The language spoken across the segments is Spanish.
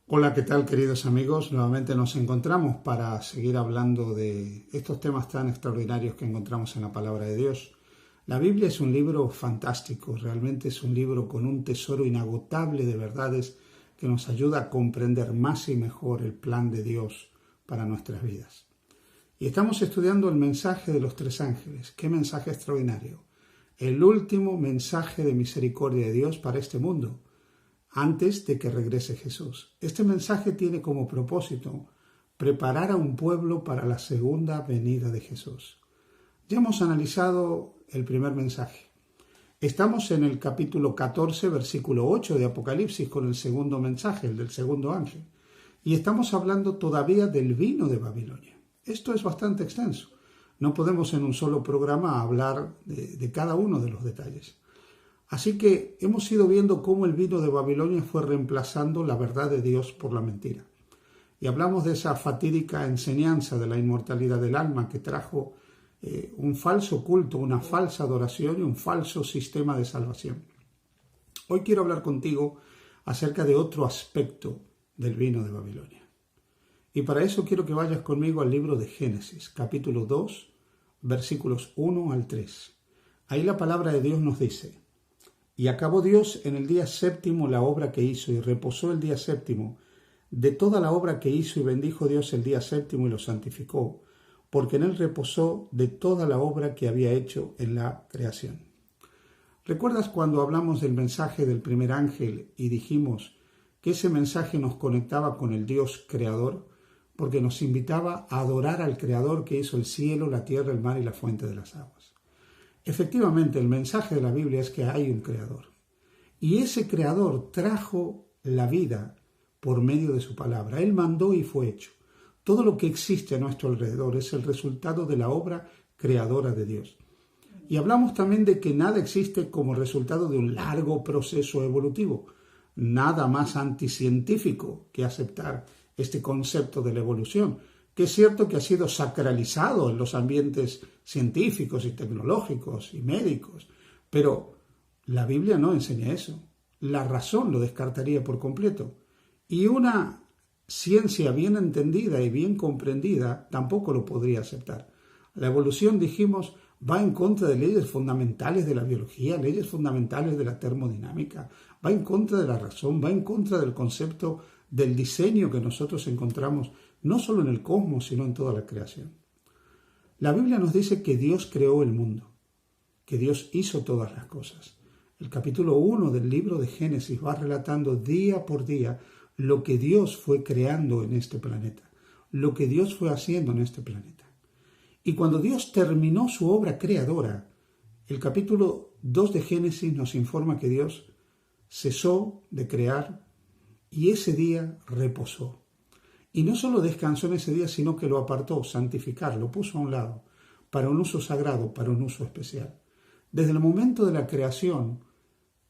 Hola, ¿qué tal, queridos amigos? Nuevamente nos encontramos para seguir hablando de estos temas tan extraordinarios que encontramos en la palabra de Dios. La Biblia es un libro fantástico, realmente es un libro con un tesoro inagotable de verdades que nos ayuda a comprender más y mejor el plan de Dios para nuestras vidas. Y estamos estudiando el mensaje de los tres ángeles. ¡Qué mensaje extraordinario! El último mensaje de misericordia de Dios para este mundo, antes de que regrese Jesús. Este mensaje tiene como propósito preparar a un pueblo para la segunda venida de Jesús. Ya hemos analizado el primer mensaje. Estamos en el capítulo 14, versículo 8 de Apocalipsis con el segundo mensaje, el del segundo ángel. Y estamos hablando todavía del vino de Babilonia. Esto es bastante extenso. No podemos en un solo programa hablar de cada uno de los detalles. Así que hemos ido viendo cómo el vino de Babilonia fue reemplazando la verdad de Dios por la mentira. Y hablamos de esa fatídica enseñanza de la inmortalidad del alma que trajo un falso culto, una falsa adoración y un falso sistema de salvación. Hoy quiero hablar contigo acerca de otro aspecto del vino de Babilonia. Y para eso quiero que vayas conmigo al libro de Génesis, capítulo 2, versículos 1 al 3. Ahí la palabra de Dios nos dice: Y acabó Dios en el día séptimo la obra que hizo, y reposó el día séptimo de toda la obra que hizo, y bendijo Dios el día séptimo y lo santificó, porque en él reposó de toda la obra que había hecho en la creación. ¿Recuerdas cuando hablamos del mensaje del primer ángel y dijimos que ese mensaje nos conectaba con el Dios creador? Porque nos invitaba a adorar al creador que hizo el cielo, la tierra, el mar y la fuente de las aguas. Efectivamente, el mensaje de la Biblia es que hay un creador. Y ese creador trajo la vida por medio de su palabra. Él mandó y fue hecho. Todo lo que existe a nuestro alrededor es el resultado de la obra creadora de Dios. Y hablamos también de que nada existe como resultado de un largo proceso evolutivo. Nada más anticientífico que aceptar este concepto de la evolución, que es cierto que ha sido sacralizado en los ambientes científicos y tecnológicos y médicos, pero la Biblia no enseña eso. La razón lo descartaría por completo. Y una ciencia bien entendida y bien comprendida tampoco lo podría aceptar. La evolución, dijimos, va en contra de leyes fundamentales de la biología, leyes fundamentales de la termodinámica, va en contra de la razón, va en contra del concepto del diseño que nosotros encontramos no solo en el cosmos, sino en toda la creación. La Biblia nos dice que Dios creó el mundo, que Dios hizo todas las cosas. El capítulo 1 del libro de Génesis va relatando día por día lo que Dios fue creando en este planeta, lo que Dios fue haciendo en este planeta. Y cuando Dios terminó su obra creadora, el capítulo 2 de Génesis nos informa que Dios cesó de crear y ese día reposó. Y no solo descansó en ese día, sino que lo apartó, santificar, lo puso a un lado, para un uso sagrado, para un uso especial. Desde el momento de la creación,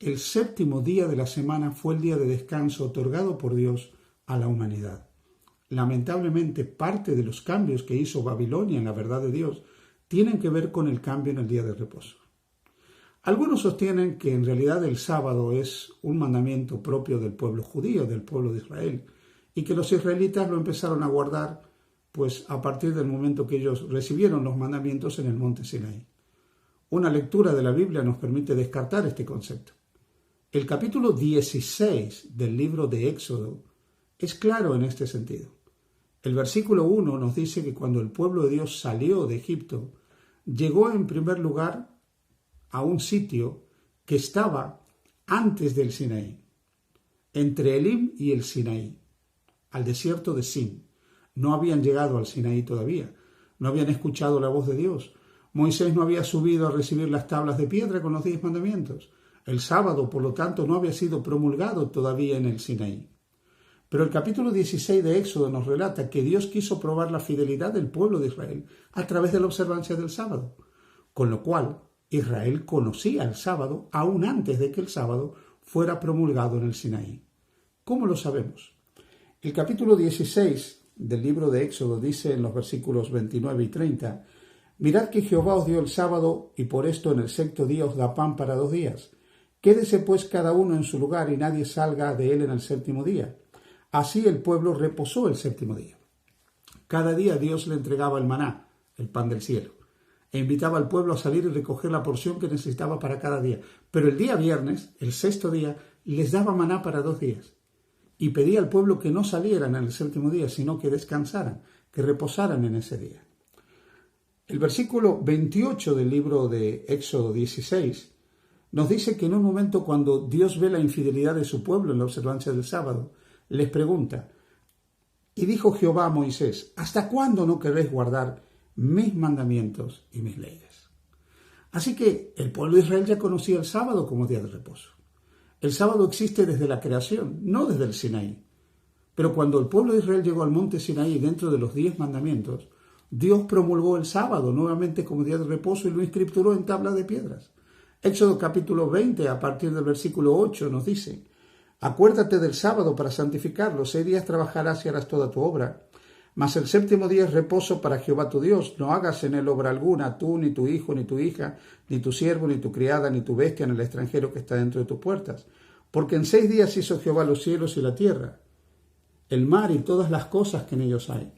el séptimo día de la semana fue el día de descanso otorgado por Dios a la humanidad. Lamentablemente, parte de los cambios que hizo Babilonia en la verdad de Dios tienen que ver con el cambio en el día de reposo. Algunos sostienen que en realidad el sábado es un mandamiento propio del pueblo judío, del pueblo de Israel, y que los israelitas lo empezaron a guardar pues a partir del momento que ellos recibieron los mandamientos en el monte Sinaí. Una lectura de la Biblia nos permite descartar este concepto. El capítulo 16 del libro de Éxodo es claro en este sentido. El versículo 1 nos dice que cuando el pueblo de Dios salió de Egipto, llegó en primer lugar a un sitio que estaba antes del Sinaí, entre Elim y el Sinaí, al desierto de Sin. No habían llegado al Sinaí todavía, no habían escuchado la voz de Dios. Moisés no había subido a recibir las tablas de piedra con los 10 mandamientos. El sábado, por lo tanto, no había sido promulgado todavía en el Sinaí. Pero el capítulo 16 de Éxodo nos relata que Dios quiso probar la fidelidad del pueblo de Israel a través de la observancia del sábado, con lo cual Israel conocía el sábado aún antes de que el sábado fuera promulgado en el Sinaí. ¿Cómo lo sabemos? El capítulo 16 del libro de Éxodo dice en los versículos 29 y 30: Mirad que Jehová os dio el sábado, y por esto en el sexto día os da pan para 2 días. Quédese pues cada uno en su lugar, y nadie salga de él en el séptimo día. Así el pueblo reposó el séptimo día. Cada día Dios le entregaba el maná, el pan del cielo, e invitaba al pueblo a salir y recoger la porción que necesitaba para cada día. Pero el día viernes, el sexto día, les daba maná para 2 días. Y pedía al pueblo que no salieran en el séptimo día, sino que descansaran, que reposaran en ese día. El versículo 28 del libro de Éxodo 16 nos dice que en un momento cuando Dios ve la infidelidad de su pueblo en la observancia del sábado, les pregunta: y dijo Jehová a Moisés: ¿hasta cuándo no queréis guardar mis mandamientos y mis leyes? Así que el pueblo de Israel ya conocía el sábado como día de reposo. El sábado existe desde la creación, no desde el Sinaí. Pero cuando el pueblo de Israel llegó al monte Sinaí dentro de los 10 mandamientos, Dios promulgó el sábado nuevamente como día de reposo y lo inscripturó en tablas de piedras. Éxodo capítulo 20, a partir del versículo 8, nos dice: acuérdate del sábado para santificarlo, 6 días trabajarás y harás toda tu obra. Mas el séptimo día es reposo para Jehová tu Dios. No hagas en él obra alguna, tú, ni tu hijo, ni tu hija, ni tu siervo, ni tu criada, ni tu bestia, ni el extranjero que está dentro de tus puertas. Porque en 6 días hizo Jehová los cielos y la tierra, el mar y todas las cosas que en ellos hay.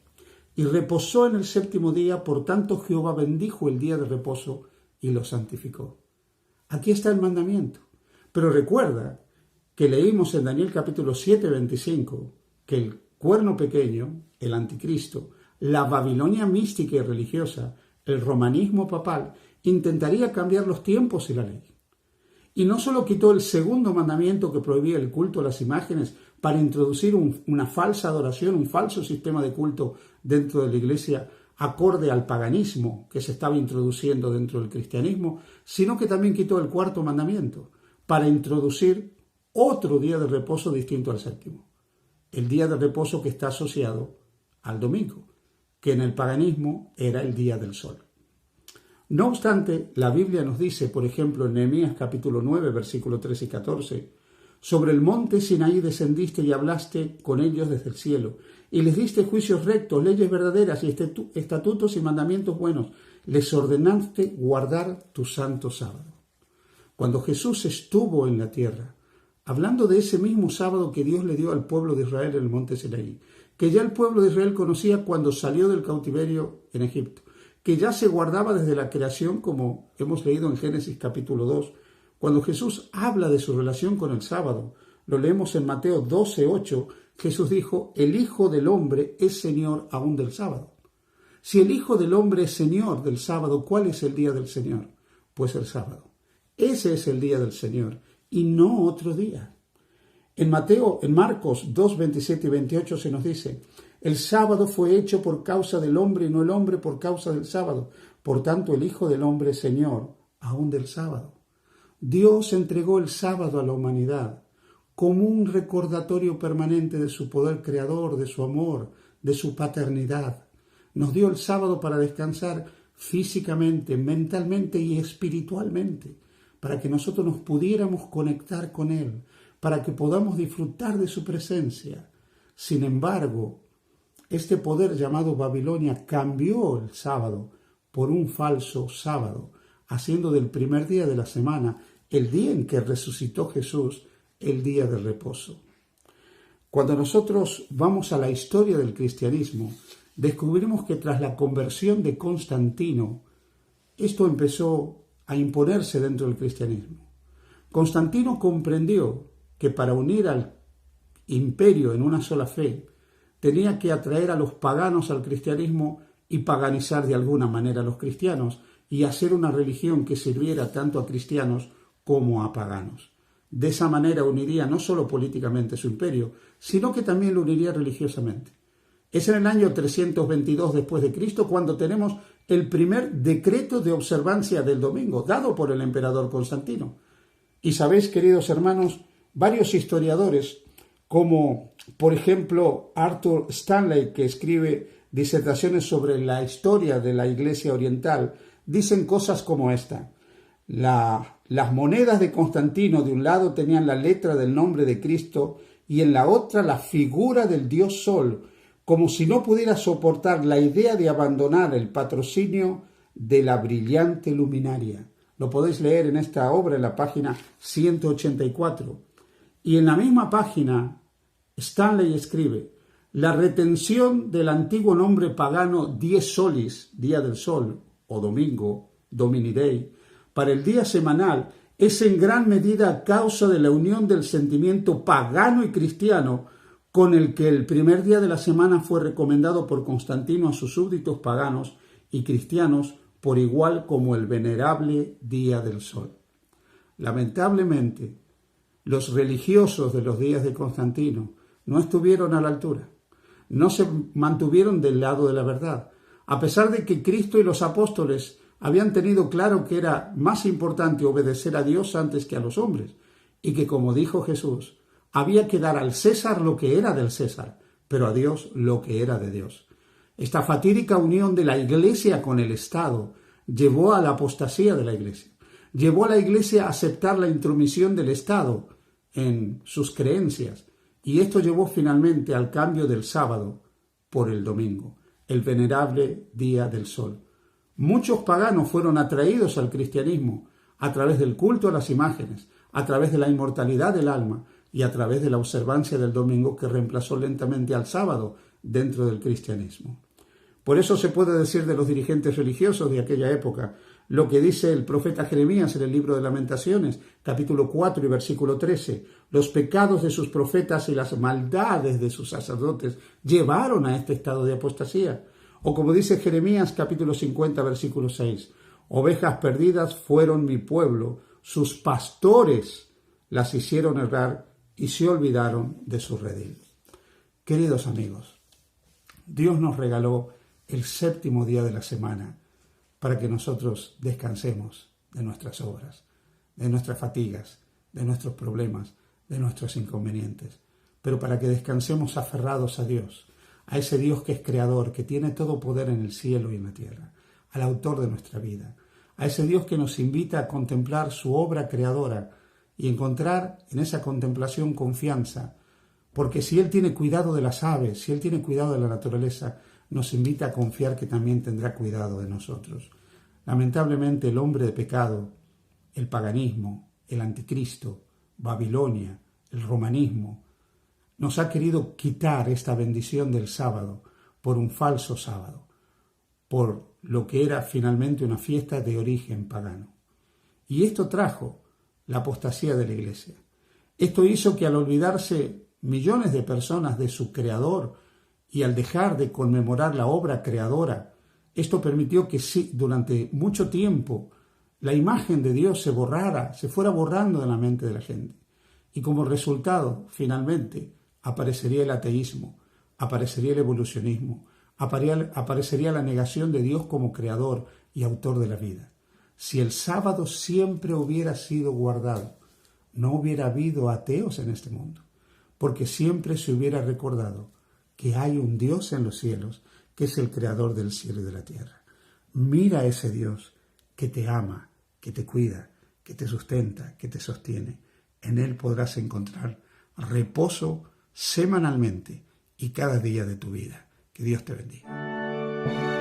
Y reposó en el séptimo día, por tanto Jehová bendijo el día de reposo y lo santificó. Aquí está el mandamiento. Pero recuerda que leímos en Daniel capítulo 7, 25, que el cuerno pequeño, el anticristo, la Babilonia mística y religiosa, el romanismo papal, intentaría cambiar los tiempos y la ley. Y no solo quitó el segundo mandamiento que prohibía el culto a las imágenes para introducir una falsa adoración, un falso sistema de culto dentro de la iglesia acorde al paganismo que se estaba introduciendo dentro del cristianismo, sino que también quitó el cuarto mandamiento para introducir otro día de reposo distinto al séptimo. El día de reposo que está asociado al domingo, que en el paganismo era el día del sol. No obstante, la Biblia nos dice, por ejemplo, en Nehemías capítulo 9, versículos 13 y 14, sobre el monte Sinaí descendiste y hablaste con ellos desde el cielo, y les diste juicios rectos, leyes verdaderas y estatutos y mandamientos buenos. Les ordenaste guardar tu santo sábado. Cuando Jesús estuvo en la tierra, hablando de ese mismo sábado que Dios le dio al pueblo de Israel en el monte Sinaí, que ya el pueblo de Israel conocía cuando salió del cautiverio en Egipto, que ya se guardaba desde la creación, como hemos leído en Génesis capítulo 2, cuando Jesús habla de su relación con el sábado, lo leemos en Mateo 12, 8, Jesús dijo: el Hijo del Hombre es Señor aún del sábado. Si el Hijo del Hombre es Señor del sábado, ¿cuál es el día del Señor? Pues el sábado. Ese es el día del Señor y no otro día. En Marcos 2, 27 y 28 se nos dice: el sábado fue hecho por causa del hombre y no el hombre por causa del sábado. Por tanto, el Hijo del Hombre es Señor aún del sábado. Dios entregó el sábado a la humanidad como un recordatorio permanente de su poder creador, de su amor, de su paternidad. Nos dio el sábado para descansar físicamente, mentalmente y espiritualmente, para que nosotros nos pudiéramos conectar con Él, para que podamos disfrutar de su presencia. Sin embargo, este poder llamado Babilonia cambió el sábado por un falso sábado, haciendo del primer día de la semana, el día en que resucitó Jesús, el día de reposo. Cuando nosotros vamos a la historia del cristianismo, descubrimos que tras la conversión de Constantino, esto empezó a imponerse dentro del cristianismo. Constantino comprendió que para unir al imperio en una sola fe, tenía que atraer a los paganos al cristianismo y paganizar de alguna manera a los cristianos y hacer una religión que sirviera tanto a cristianos como a paganos. De esa manera uniría no solo políticamente su imperio, sino que también lo uniría religiosamente. Es en el año 322 después de Cristo cuando tenemos el primer decreto de observancia del domingo, dado por el emperador Constantino. Y sabéis, queridos hermanos, varios historiadores, como por ejemplo Arthur Stanley, que escribe disertaciones sobre la historia de la Iglesia Oriental, dicen cosas como esta: las monedas de Constantino de un lado tenían la letra del nombre de Cristo y en la otra la figura del dios Sol, como si no pudiera soportar la idea de abandonar el patrocinio de la brillante luminaria. Lo podéis leer en esta obra en la página 184. Y en la misma página, Stanley escribe: la retención del antiguo nombre pagano dies solis, día del sol, o domingo, Domini Dei, para el día semanal, es en gran medida causa de la unión del sentimiento pagano y cristiano con el que el primer día de la semana fue recomendado por Constantino a sus súbditos paganos y cristianos por igual como el venerable día del sol. Lamentablemente, los religiosos de los días de Constantino no estuvieron a la altura, no se mantuvieron del lado de la verdad, a pesar de que Cristo y los apóstoles habían tenido claro que era más importante obedecer a Dios antes que a los hombres, y que, como dijo Jesús, había que dar al César lo que era del César, pero a Dios lo que era de Dios. Esta fatídica unión de la Iglesia con el Estado llevó a la apostasía de la Iglesia, llevó a la Iglesia a aceptar la intromisión del Estado en sus creencias, y esto llevó finalmente al cambio del sábado por el domingo, el venerable día del sol. Muchos paganos fueron atraídos al cristianismo a través del culto a las imágenes, a través de la inmortalidad del alma y a través de la observancia del domingo que reemplazó lentamente al sábado dentro del cristianismo. Por eso se puede decir de los dirigentes religiosos de aquella época lo que dice el profeta Jeremías en el libro de Lamentaciones, capítulo 4 y versículo 13. Los pecados de sus profetas y las maldades de sus sacerdotes llevaron a este estado de apostasía. O como dice Jeremías, capítulo 50, versículo 6. Ovejas perdidas fueron mi pueblo, sus pastores las hicieron errar y se olvidaron de su redil. Queridos amigos, Dios nos regaló el séptimo día de la semana para que nosotros descansemos de nuestras obras, de nuestras fatigas, de nuestros problemas, de nuestros inconvenientes, pero para que descansemos aferrados a Dios, a ese Dios que es creador, que tiene todo poder en el cielo y en la tierra, al autor de nuestra vida, a ese Dios que nos invita a contemplar su obra creadora y encontrar en esa contemplación confianza, porque si Él tiene cuidado de las aves, si Él tiene cuidado de la naturaleza, nos invita a confiar que también tendrá cuidado de nosotros. Lamentablemente el hombre de pecado, el paganismo, el anticristo, Babilonia, el romanismo, nos ha querido quitar esta bendición del sábado por un falso sábado, por lo que era finalmente una fiesta de origen pagano. Y esto trajo la apostasía de la Iglesia. Esto hizo que al olvidarse millones de personas de su creador y al dejar de conmemorar la obra creadora, esto permitió que sí, durante mucho tiempo la imagen de Dios se borrara, se fuera borrando de la mente de la gente. Y como resultado, finalmente, aparecería el ateísmo, aparecería el evolucionismo, aparecería la negación de Dios como creador y autor de la vida. Si el sábado siempre hubiera sido guardado, no hubiera habido ateos en este mundo, porque siempre se hubiera recordado que hay un Dios en los cielos, que es el creador del cielo y de la tierra. Mira a ese Dios que te ama, que te cuida, que te sustenta, que te sostiene. En Él podrás encontrar reposo semanalmente y cada día de tu vida. Que Dios te bendiga.